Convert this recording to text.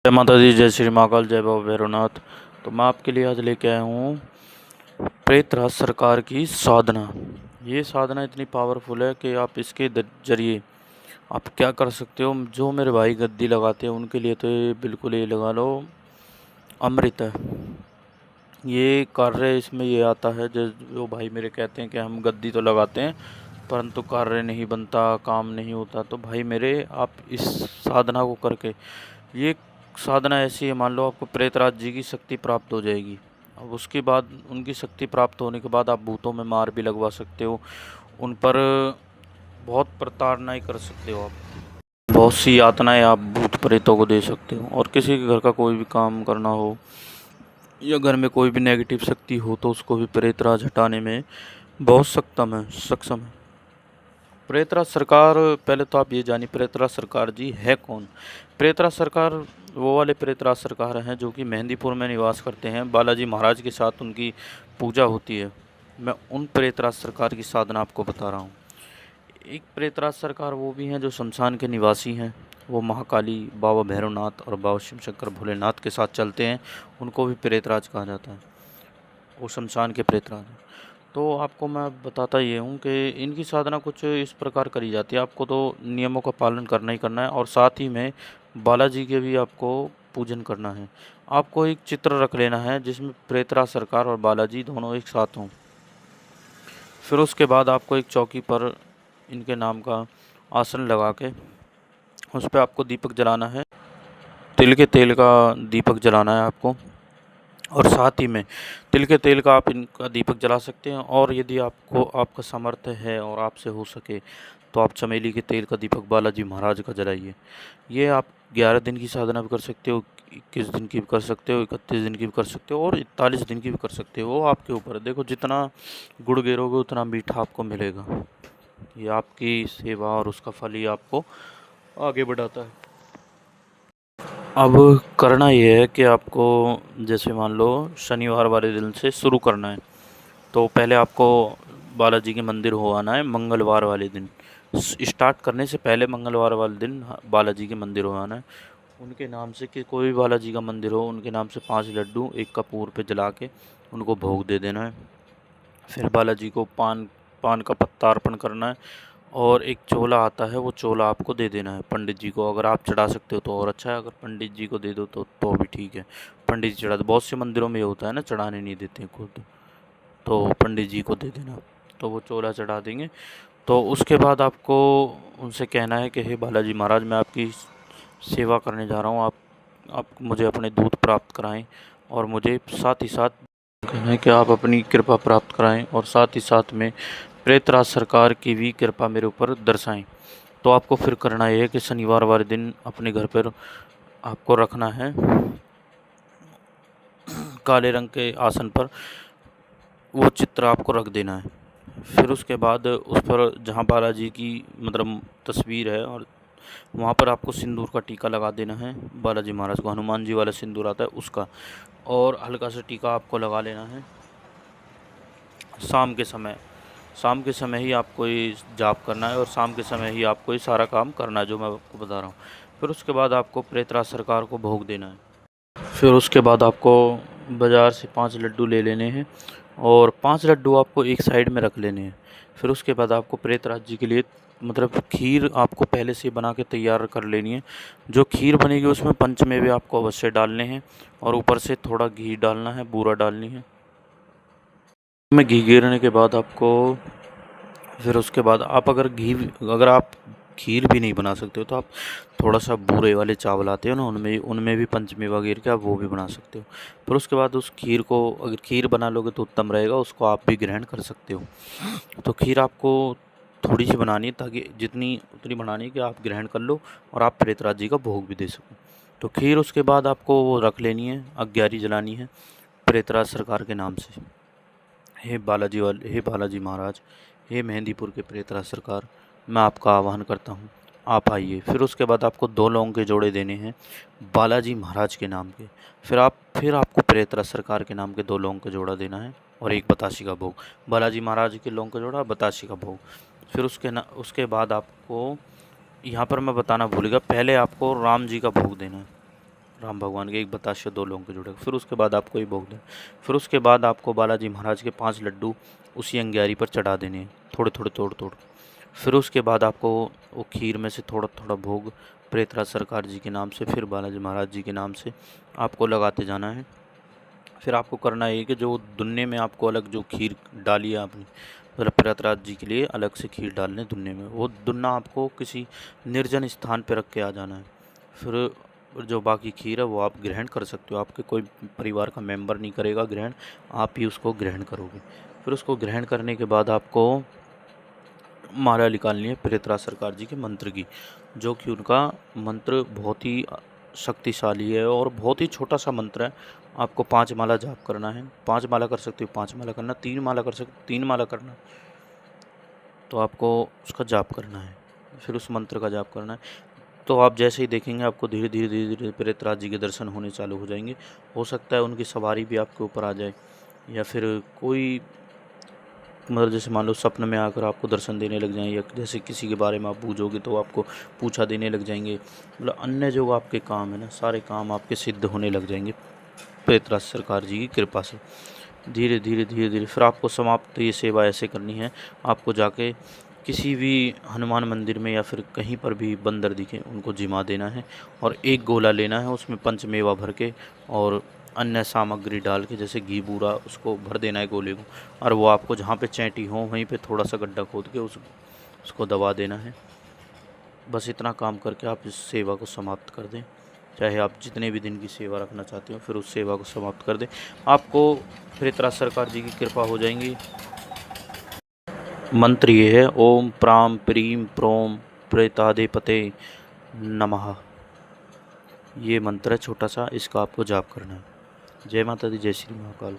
जय माता दी, जय श्री महाकाल, जय बाबा भैरवनाथ। तो मैं आपके लिए आज लेके आया हूँ प्रेतराज सरकार की साधना। ये साधना इतनी पावरफुल है कि आप इसके जरिए आप क्या कर सकते हो। जो मेरे भाई गद्दी लगाते हैं उनके लिए तो ये बिल्कुल ये लगा लो अमृत है। ये कार्य इसमें ये आता है जो भाई मेरे कहते हैं कि हम गद्दी तो लगाते हैं परंतु कार्य नहीं बनता, काम नहीं होता। तो भाई मेरे, आप इस साधना को करके, ये साधना ऐसी है, मान लो आपको प्रेतराज जी की शक्ति प्राप्त हो जाएगी। अब उसके बाद उनकी शक्ति प्राप्त होने के बाद आप भूतों में मार भी लगवा सकते हो, उन पर बहुत प्रताड़नाएं कर सकते हो, आप बहुत सी यातनाएं आप भूत प्रेतों को दे सकते हो। और किसी के घर का कोई भी काम करना हो या घर में कोई भी नेगेटिव शक्ति हो तो उसको भी प्रेतराज हटाने में बहुत सक्षम है। प्रेतराज सरकार, पहले तो आप ये जानिए प्रेतराज सरकार जी है कौन। प्रेतराज सरकार वो वाले प्रेतराज सरकार हैं जो कि मेहंदीपुर में निवास करते हैं, बालाजी महाराज के साथ उनकी पूजा होती है। मैं उन प्रेतराज सरकार की साधना आपको बता रहा हूँ। एक प्रेतराज सरकार वो भी हैं जो शमशान के निवासी हैं, वो महाकाली, बाबा भैरवनाथ और बाबा शिव शंकर भोलेनाथ के साथ चलते हैं, उनको भी प्रेतराज कहा जाता है, वो शमशान के प्रेतराज हैं। तो आपको मैं बताता ये हूँ कि इनकी साधना कुछ इस प्रकार करी जाती है। आपको तो नियमों का पालन करना ही करना है और साथ ही में बालाजी के भी आपको पूजन करना है। आपको एक चित्र रख लेना है जिसमें प्रेतराज सरकार और बालाजी दोनों एक साथ हों। फिर उसके बाद आपको एक चौकी पर इनके नाम का आसन लगा के उस पर आपको दीपक जलाना है, तिल के तेल का दीपक जलाना है आपको। और साथ ही में तिल के तेल का आप इनका दीपक जला सकते हैं। और यदि आपको आपका सामर्थ्य है और आपसे हो सके तो आप चमेली के तेल का दीपक बालाजी महाराज का जलाइए। ये आप 11 दिन की साधना भी कर सकते हो, 21 दिन की भी कर सकते हो, 31 दिन की भी कर सकते हो और 41 दिन की भी कर सकते हो। वो आपके ऊपर है। देखो, जितना गुड़ गिरोगे उतना मीठा आपको मिलेगा। ये आपकी सेवा और उसका फल ही आपको आगे बढ़ाता है। अब करना ये है कि आपको, जैसे मान लो शनिवार वाले दिन से शुरू करना है, तो पहले आपको बालाजी के मंदिर हो आना है मंगलवार वाले दिन। स्टार्ट करने से पहले मंगलवार वाले दिन बालाजी के मंदिर हो आना है। उनके नाम से, कि कोई भी बालाजी का मंदिर हो, उनके नाम से 5 लड्डू एक कपूर पे जला के उनको भोग दे देना है। फिर बालाजी को पान पान का पत्ता अर्पण करना है और एक चोला आता है, वो चोला आपको दे देना है पंडित जी को। अगर आप चढ़ा सकते हो तो और अच्छा है, अगर पंडित जी को दे दो तो भी ठीक है। पंडित जी चढ़ा दो, बहुत से मंदिरों में ये होता है ना, चढ़ाने नहीं देते हैं खुद, तो पंडित जी को दे देना, तो वो चोला चढ़ा देंगे। तो उसके बाद आपको उनसे कहना है कि हे बालाजी महाराज, मैं आपकी सेवा करने जा रहा हूँ, आप मुझे अपने दूत प्राप्त कराएं और मुझे साथ ही साथ कहना है कि आप अपनी कृपा प्राप्त कराएं और साथ ही साथ में प्रेतराज सरकार की भी कृपा मेरे ऊपर दर्शाएं। तो आपको फिर करना ये है कि शनिवार वाले दिन अपने घर पर आपको रखना है काले रंग के आसन पर, वो चित्र आपको रख देना है। फिर उसके बाद उस पर जहाँ बालाजी की मतलब तस्वीर है और वहाँ पर आपको सिंदूर का टीका लगा देना है। बालाजी महाराज को हनुमान जी वाला सिंदूर आता है उसका, और हल्का सा टीका आपको लगा लेना है। शाम के समय ही आपको ये जाप करना है और शाम के समय ही आपको ये सारा काम करना है जो मैं आपको बता रहा हूँ। फिर उसके बाद आपको प्रेतराज सरकार को भोग देना है। फिर उसके बाद आपको बाज़ार से 5 लड्डू ले लेने हैं और 5 लड्डू आपको एक साइड में रख लेने हैं। फिर उसके बाद आपको प्रेतराज जी के लिए मतलब खीर आपको पहले से बना के तैयार कर लेनी है। जो खीर बनेगी उसमें पंचमेवे आपको अवश्य डालने हैं और ऊपर से थोड़ा घी डालना है, बूरा डालनी है। में घी गिरने के बाद आपको, फिर उसके बाद आप अगर आप खीर भी नहीं बना सकते हो तो आप थोड़ा सा बूरे वाले चावल आते हो ना, उनमें उनमें भी पंचमेवा गिर के आप वो भी बना सकते हो। फिर उसके बाद उस खीर को, अगर खीर बना लोगे तो उत्तम रहेगा, उसको आप भी ग्रहण कर सकते हो। तो खीर आपको थोड़ी सी बनानी है, ताकि जितनी उतनी बनानी है कि आप ग्रहण कर लो और आप प्रेतराज जी का भोग भी दे सको। तो खीर उसके बाद आपको वो रख लेनी है, अग्यारी जलानी है प्रेतराज सरकार के नाम से। हे बालाजी महाराज, हे मेहंदीपुर के प्रेतराज सरकार, मैं आपका आह्वान करता हूँ, आप आइए। फिर उसके बाद आपको 2 लौंग के जोड़े देने हैं बालाजी महाराज के नाम के। फिर आपको प्रेतराज सरकार के नाम के 2 लौंग का जोड़ा देना है और एक बताशी का भोग। बालाजी महाराज के लौंग का जोड़ा, बताशी का भोग। फिर उसके बाद आपको यहाँ पर मैं बताना भूल गया, पहले आपको राम जी का भोग देना है। राम भगवान के, एक बताशे 2 लौंग के जुड़े। फिर उसके बाद आपको ये भोग दें। फिर उसके बाद आपको बालाजी महाराज के 5 लड्डू उसी अंगारी पर चढ़ा देने हैं, थोड़े थोड़े तोड़ तोड़ के। फिर उसके बाद आपको वो खीर में से थोड़ा थोड़ा भोग प्रेतराज सरकार जी के नाम से, फिर बालाजी महाराज जी के नाम से आपको लगाते जाना है। फिर आपको करना है कि जो दुन्ने में आपको अलग जो खीर डाली है आपने, मतलब प्रेतराज जी के लिए अलग से खीर डालने दुन्ने में, वो दुन्ना आपको किसी निर्जन स्थान पर रख के आ जाना है। फिर जो बाकी खीर है वो आप ग्रहण कर सकते हो, आपके कोई परिवार का मेंबर नहीं करेगा ग्रहण, आप ही उसको ग्रहण करोगे। फिर उसको ग्रहण करने के बाद आपको माला निकालनी है प्रेतराज सरकार जी के मंत्र की, जो कि उनका मंत्र बहुत ही शक्तिशाली है और बहुत ही छोटा सा मंत्र है। आपको 5 माला जाप करना है, 5 माला कर सकते हो 5 माला करना, 3 माला कर सकते 3 माला करना, तो आपको उसका जाप करना है, फिर उस मंत्र का जाप करना है। तो आप जैसे ही देखेंगे आपको धीरे धीरे धीरे धीरे प्रेतराज जी के दर्शन होने चालू हो जाएंगे। हो सकता है उनकी सवारी भी आपके ऊपर आ जाए, या फिर कोई मतलब जैसे मान लो सपने में आकर आपको दर्शन देने लग जाएं, या जैसे किसी के बारे में आप पूछोगे तो आपको पूछा देने लग जाएंगे। मतलब अन्य जो आपके काम है ना, सारे काम आपके सिद्ध होने लग जाएंगे प्रेतराज सरकार जी की कृपा से। धीरे धीरे धीरे धीरे फिर आपको समाप्त ये सेवा ऐसे करनी है, आपको जाके किसी भी हनुमान मंदिर में या फिर कहीं पर भी बंदर दिखे उनको जिमा देना है, और एक गोला लेना है, उसमें पंचमेवा भर के और अन्य सामग्री डाल के, जैसे घी बूरा, उसको भर देना है गोले को, और वो आपको जहाँ पे चैंटी हो वहीं पे थोड़ा सा गड्ढा खोद के उसको दबा देना है। बस इतना काम करके आप इस सेवा को समाप्त कर दें। चाहे आप जितने भी दिन की सेवा रखना चाहते हो, फिर उस सेवा को समाप्त कर दें, आपको प्रेतराज सरकार जी की कृपा हो जाएंगी। मंत्र ये है, ओम प्राम प्रीम प्रोम प्रेताधिपते नमः। ये मंत्र है छोटा सा, इसका आपको जाप करना है। जय माता दी, जय श्री महाकाल।